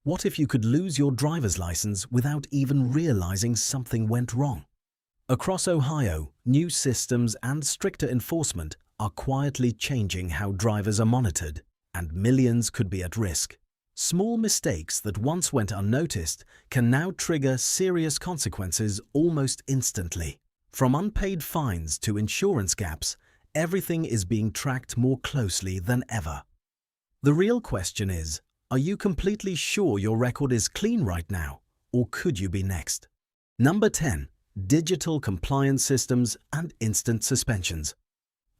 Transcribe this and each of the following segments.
What if you could lose your driver's license without even realizing something went wrong? Across Ohio, new systems and stricter enforcement are quietly changing how drivers are monitored, and millions could be at risk. Small mistakes that once went unnoticed can now trigger serious consequences almost instantly. From unpaid fines to insurance gaps, everything is being tracked more closely than ever. The real question is, are you completely sure your record is clean right now, or could you be next? Number 10. Digital compliance systems and instant suspensions.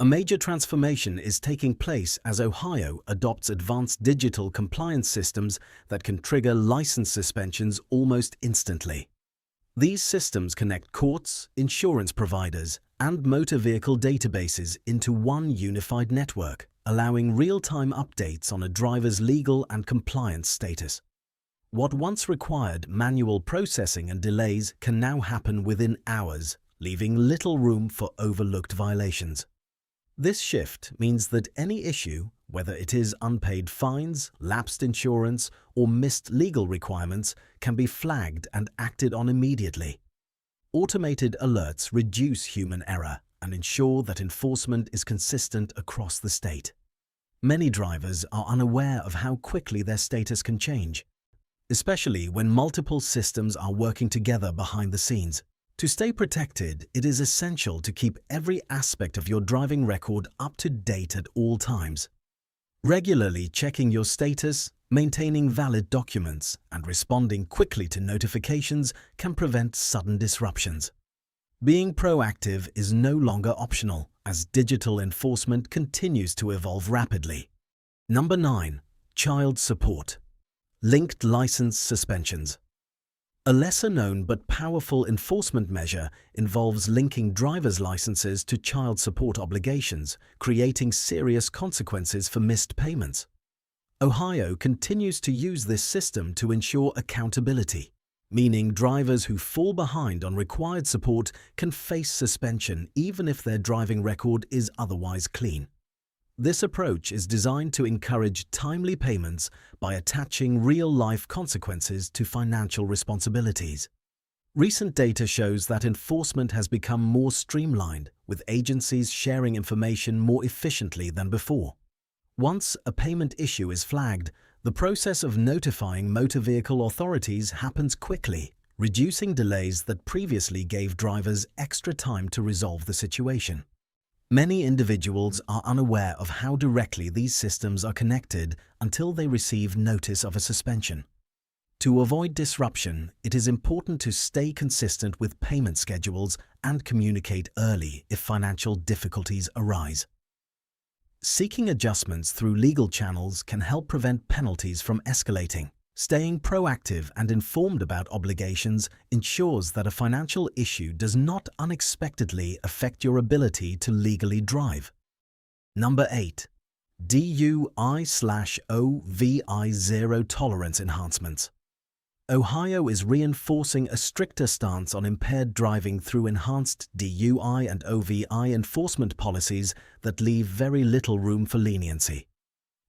A major transformation is taking place as Ohio adopts advanced digital compliance systems that can trigger license suspensions almost instantly. These systems connect courts, insurance providers, and motor vehicle databases into one unified network, allowing real-time updates on a driver's legal and compliance status. What once required manual processing and delays can now happen within hours, leaving little room for overlooked violations. This shift means that any issue, whether it is unpaid fines, lapsed insurance, or missed legal requirements, can be flagged and acted on immediately. Automated alerts reduce human error and ensure that enforcement is consistent across the state. Many drivers are unaware of how quickly their status can change, especially when multiple systems are working together behind the scenes. To stay protected, it is essential to keep every aspect of your driving record up to date at all times. Regularly checking your status, maintaining valid documents, and responding quickly to notifications can prevent sudden disruptions. Being proactive is no longer optional as digital enforcement continues to evolve rapidly. Number 9. Child support. Linked license suspensions. A lesser-known but powerful enforcement measure involves linking driver's licenses to child support obligations, creating serious consequences for missed payments. Ohio continues to use this system to ensure accountability, meaning drivers who fall behind on required support can face suspension even if their driving record is otherwise clean. This approach is designed to encourage timely payments by attaching real-life consequences to financial responsibilities. Recent data shows that enforcement has become more streamlined, with agencies sharing information more efficiently than before. Once a payment issue is flagged, the process of notifying motor vehicle authorities happens quickly, reducing delays that previously gave drivers extra time to resolve the situation. Many individuals are unaware of how directly these systems are connected until they receive notice of a suspension. To avoid disruption, it is important to stay consistent with payment schedules and communicate early if financial difficulties arise. Seeking adjustments through legal channels can help prevent penalties from escalating. Staying proactive and informed about obligations ensures that a financial issue does not unexpectedly affect your ability to legally drive. Number 8. DUI/OVI zero tolerance enhancements. Ohio is reinforcing a stricter stance on impaired driving through enhanced DUI and OVI enforcement policies that leave very little room for leniency.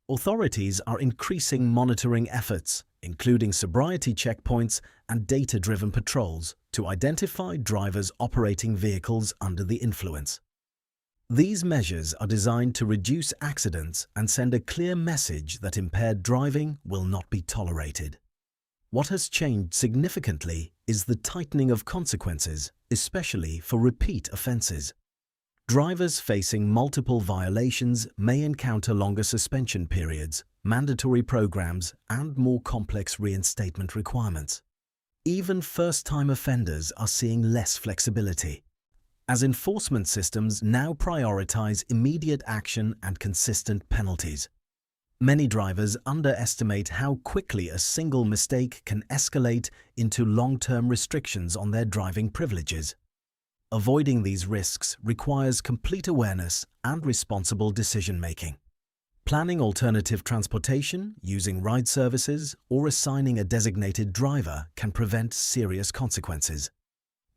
Authorities are increasing monitoring efforts, including sobriety checkpoints and data-driven patrols, to identify drivers operating vehicles under the influence. These measures are designed to reduce accidents and send a clear message that impaired driving will not be tolerated. What has changed significantly is the tightening of consequences, especially for repeat offenses. Drivers facing multiple violations may encounter longer suspension periods, mandatory programs, and more complex reinstatement requirements. Even first-time offenders are seeing less flexibility, as enforcement systems now prioritize immediate action and consistent penalties. Many drivers underestimate how quickly a single mistake can escalate into long-term restrictions on their driving privileges. Avoiding these risks requires complete awareness and responsible decision-making. Planning alternative transportation, using ride services, or assigning a designated driver can prevent serious consequences.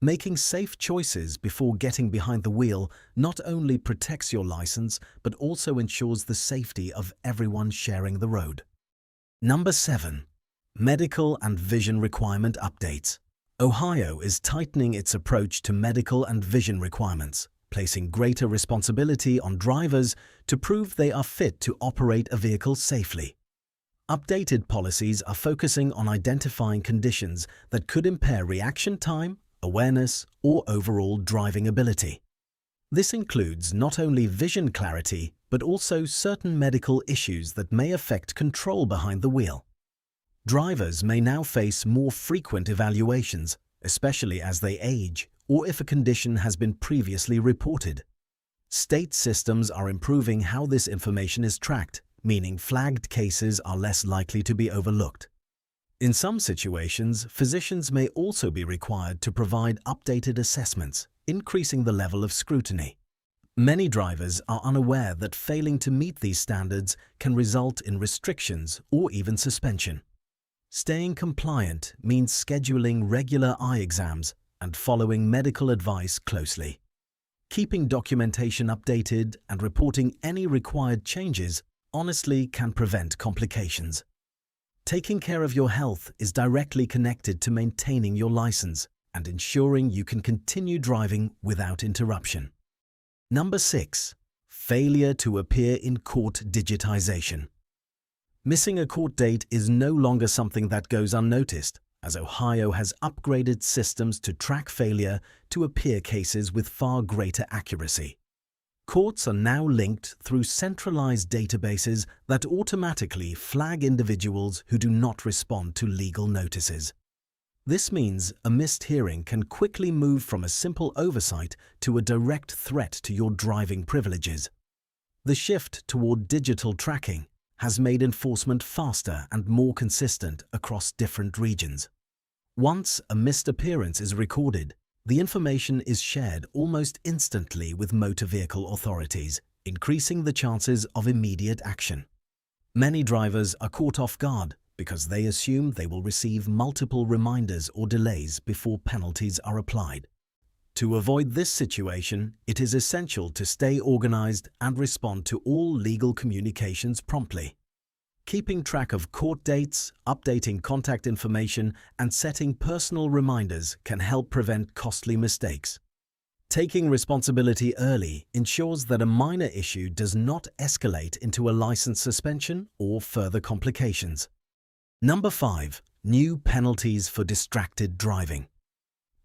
Making safe choices before getting behind the wheel not only protects your license but also ensures the safety of everyone sharing the road. Number 7. Medical and vision requirement updates. Ohio is tightening its approach to medical and vision requirements, placing greater responsibility on drivers to prove they are fit to operate a vehicle safely. Updated policies are focusing on identifying conditions that could impair reaction time, awareness, or overall driving ability. This includes not only vision clarity, but also certain medical issues that may affect control behind the wheel. Drivers may now face more frequent evaluations, especially as they age or if a condition has been previously reported. State systems are improving how this information is tracked, meaning flagged cases are less likely to be overlooked. In some situations, physicians may also be required to provide updated assessments, increasing the level of scrutiny. Many drivers are unaware that failing to meet these standards can result in restrictions or even suspension. Staying compliant means scheduling regular eye exams and following medical advice closely. Keeping documentation updated and reporting any required changes honestly can prevent complications. Taking care of your health is directly connected to maintaining your license and ensuring you can continue driving without interruption. Number 6. Failure to appear in court digitization. Missing a court date is no longer something that goes unnoticed, as Ohio has upgraded systems to track failure to appear cases with far greater accuracy. Courts are now linked through centralized databases that automatically flag individuals who do not respond to legal notices. This means a missed hearing can quickly move from a simple oversight to a direct threat to your driving privileges. The shift toward digital tracking has made enforcement faster and more consistent across different regions. Once a missed appearance is recorded, the information is shared almost instantly with motor vehicle authorities, increasing the chances of immediate action. Many drivers are caught off guard because they assume they will receive multiple reminders or delays before penalties are applied. To avoid this situation, it is essential to stay organized and respond to all legal communications promptly. Keeping track of court dates, updating contact information, and setting personal reminders can help prevent costly mistakes. Taking responsibility early ensures that a minor issue does not escalate into a license suspension or further complications. Number 5. New penalties for distracted driving.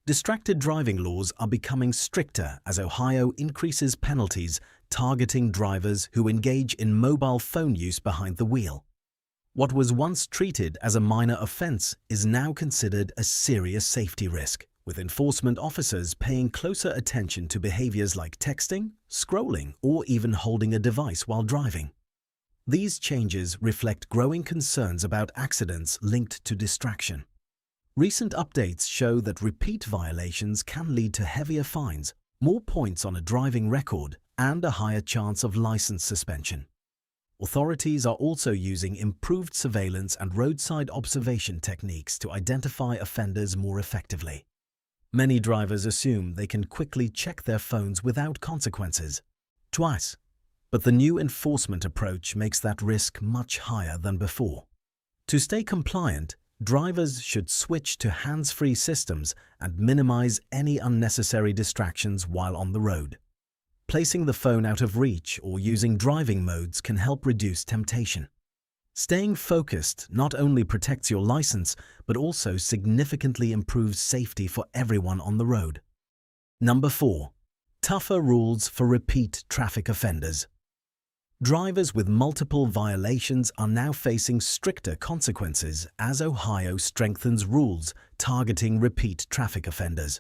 Distracted driving laws are becoming stricter as Ohio increases penalties targeting drivers who engage in mobile phone use behind the wheel. What was once treated as a minor offense is now considered a serious safety risk, with enforcement officers paying closer attention to behaviors like texting, scrolling, or even holding a device while driving. These changes reflect growing concerns about accidents linked to distraction. Recent updates show that repeat violations can lead to heavier fines, more points on a driving record, and a higher chance of license suspension. Authorities are also using improved surveillance and roadside observation techniques to identify offenders more effectively. Many drivers assume they can quickly check their phones without consequences. Twice. But the new enforcement approach makes that risk much higher than before. To stay compliant, drivers should switch to hands-free systems and minimize any unnecessary distractions while on the road. Placing the phone out of reach or using driving modes can help reduce temptation. Staying focused not only protects your license, but also significantly improves safety for everyone on the road. Number 4. Tougher rules for repeat traffic offenders. Drivers with multiple violations are now facing stricter consequences as Ohio strengthens rules targeting repeat traffic offenders.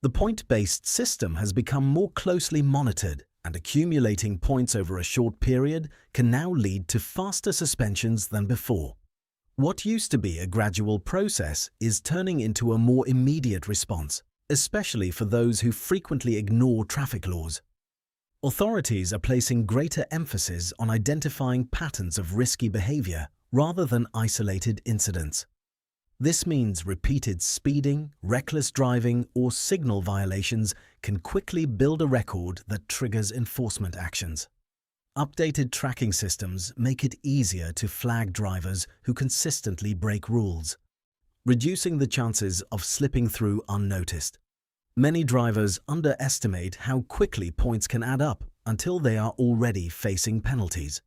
The point-based system has become more closely monitored, and accumulating points over a short period can now lead to faster suspensions than before. What used to be a gradual process is turning into a more immediate response, especially for those who frequently ignore traffic laws. Authorities are placing greater emphasis on identifying patterns of risky behavior rather than isolated incidents. This means repeated speeding, reckless driving, or signal violations can quickly build a record that triggers enforcement actions. Updated tracking systems make it easier to flag drivers who consistently break rules, reducing the chances of slipping through unnoticed. Many drivers underestimate how quickly points can add up until they are already facing penalties.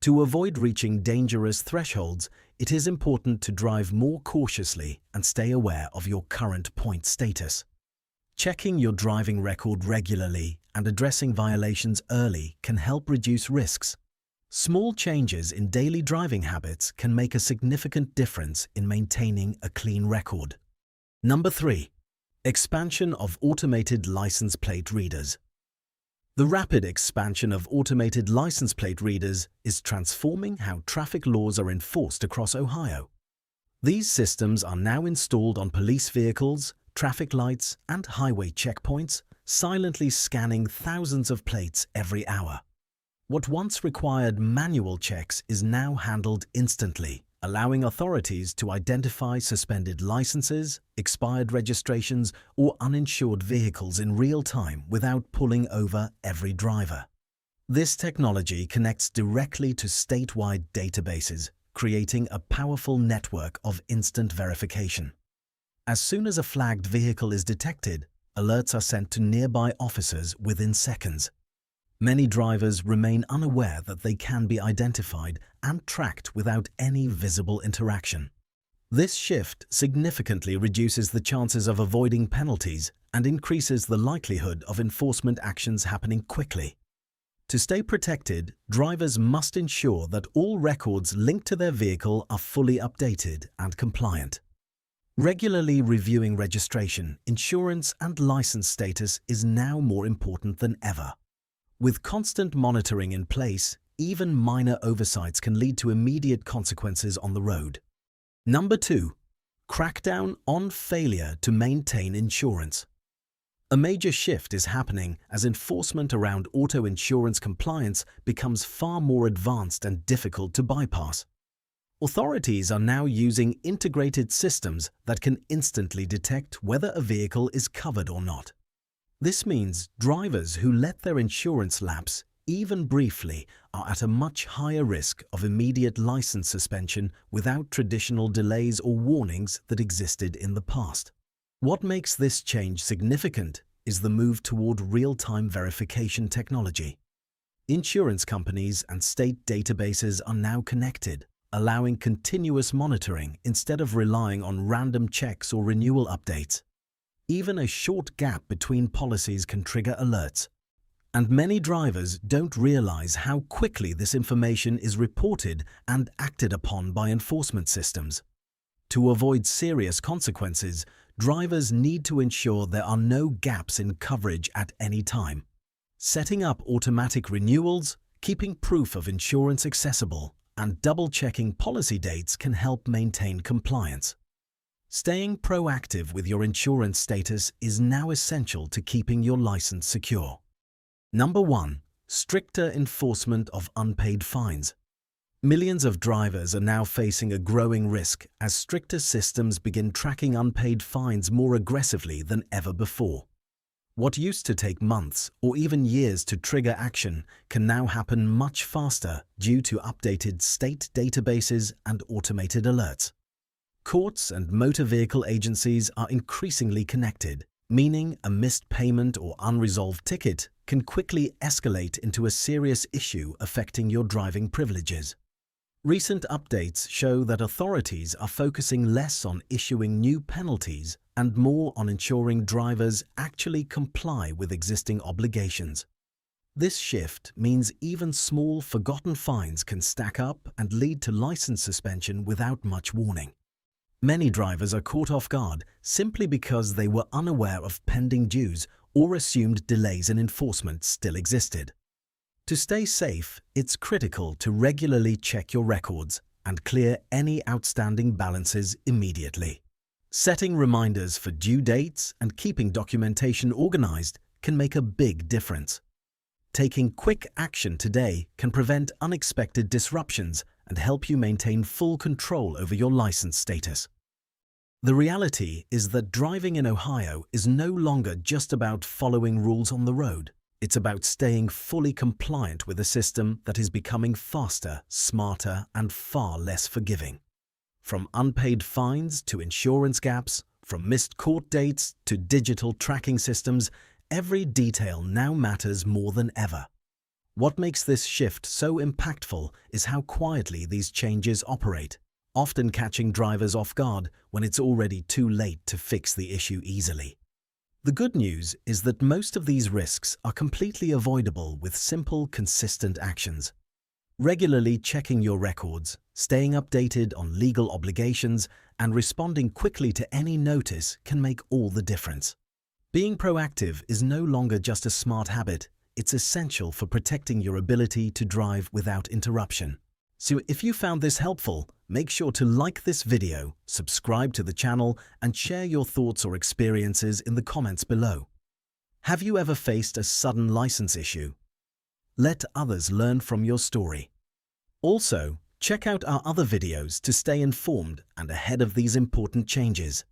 To avoid reaching dangerous thresholds, it is important to drive more cautiously and stay aware of your current point status. Checking your driving record regularly and addressing violations early can help reduce risks. Small changes in daily driving habits can make a significant difference in maintaining a clean record. Number 3. Expansion of automated license plate readers. The rapid expansion of automated license plate readers is transforming how traffic laws are enforced across Ohio. These systems are now installed on police vehicles, traffic lights, and highway checkpoints, silently scanning thousands of plates every hour. What once required manual checks is now handled instantly, allowing authorities to identify suspended licenses, expired registrations, or uninsured vehicles in real time without pulling over every driver. This technology connects directly to statewide databases, creating a powerful network of instant verification. As soon as a flagged vehicle is detected, alerts are sent to nearby officers within seconds. Many drivers remain unaware that they can be identified and tracked without any visible interaction. This shift significantly reduces the chances of avoiding penalties and increases the likelihood of enforcement actions happening quickly. To stay protected, drivers must ensure that all records linked to their vehicle are fully updated and compliant. Regularly reviewing registration, insurance, and license status is now more important than ever. With constant monitoring in place, even minor oversights can lead to immediate consequences on the road. Number 2. Crackdown on failure to maintain insurance. A major shift is happening as enforcement around auto insurance compliance becomes far more advanced and difficult to bypass. Authorities are now using integrated systems that can instantly detect whether a vehicle is covered or not. This means drivers who let their insurance lapse, even briefly, are at a much higher risk of immediate license suspension without traditional delays or warnings that existed in the past. What makes this change significant is the move toward real-time verification technology. Insurance companies and state databases are now connected, allowing continuous monitoring instead of relying on random checks or renewal updates. Even a short gap between policies can trigger alerts, and many drivers don't realize how quickly this information is reported and acted upon by enforcement systems. To avoid serious consequences, drivers need to ensure there are no gaps in coverage at any time. Setting up automatic renewals, keeping proof of insurance accessible, and double-checking policy dates can help maintain compliance. Staying proactive with your insurance status is now essential to keeping your license secure. Number 1. Stricter enforcement of unpaid fines. Millions of drivers are now facing a growing risk as stricter systems begin tracking unpaid fines more aggressively than ever before. What used to take months or even years to trigger action can now happen much faster due to updated state databases and automated alerts. Courts and motor vehicle agencies are increasingly connected, meaning a missed payment or unresolved ticket can quickly escalate into a serious issue affecting your driving privileges. Recent updates show that authorities are focusing less on issuing new penalties and more on ensuring drivers actually comply with existing obligations. This shift means even small forgotten fines can stack up and lead to license suspension without much warning. Many drivers are caught off guard simply because they were unaware of pending dues or assumed delays in enforcement still existed. To stay safe, it's critical to regularly check your records and clear any outstanding balances immediately. Setting reminders for due dates and keeping documentation organized can make a big difference. Taking quick action today can prevent unexpected disruptions and help you maintain full control over your license status. The reality is that driving in Ohio is no longer just about following rules on the road. It's about staying fully compliant with a system that is becoming faster, smarter, and far less forgiving. From unpaid fines to insurance gaps, from missed court dates to digital tracking systems, every detail now matters more than ever. What makes this shift so impactful is how quietly these changes operate, often catching drivers off guard when it's already too late to fix the issue easily. The good news is that most of these risks are completely avoidable with simple, consistent actions. Regularly checking your records, staying updated on legal obligations, and responding quickly to any notice can make all the difference. Being proactive is no longer just a smart habit, it's essential for protecting your ability to drive without interruption. So if you found this helpful, make sure to like this video, subscribe to the channel, and share your thoughts or experiences in the comments below. Have you ever faced a sudden license issue? Let others learn from your story. Also, check out our other videos to stay informed and ahead of these important changes.